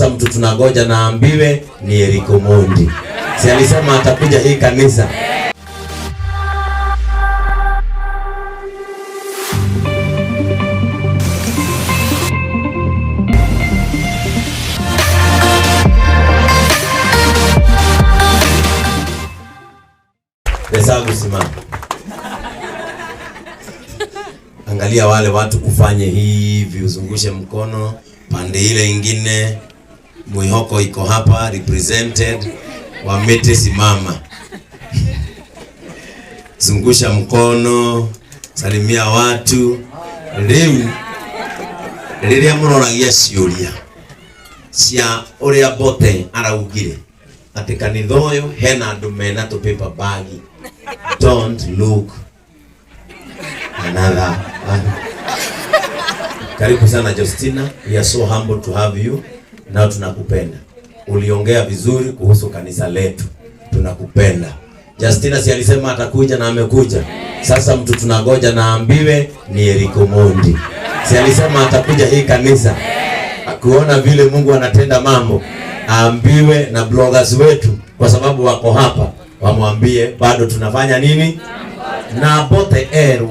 Sasa mtu tunagoja na ambiwe ni Eric Omondi. Si alisema atakuja hii kanisa? Hesabu simama. Angalia wale watu kufanye hivi, uzungushe mkono pande ile ingine. Mwihoko iko hapa represented. Wamete simama. Zungusha mkono, salimia watu. Rĩrĩa mũroragia ciũria cia ũrĩa Bote araugire atĩ kanitha ũyũ hena andũ mena tũ paper bag. Don't look another one. Karibu sana Justina, we are so humble to have you. Na tunakupenda. Uliongea vizuri kuhusu kanisa letu. Tunakupenda. Justina si alisema atakuja na amekuja. Sasa mtu tunagoja na ambiwe ni Eric Omondi. Si alisema atakuja hii kanisa. Kuona vile Mungu anatenda mambo. Ambiwe na bloggers wetu kwa sababu wako hapa. Wamwambie bado tunafanya nini? Na Bote ero.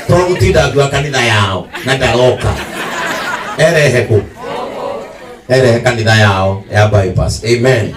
Tongutida kwa kanisa yao na daroka. Erehe kanitha yao ya bypass. Amen.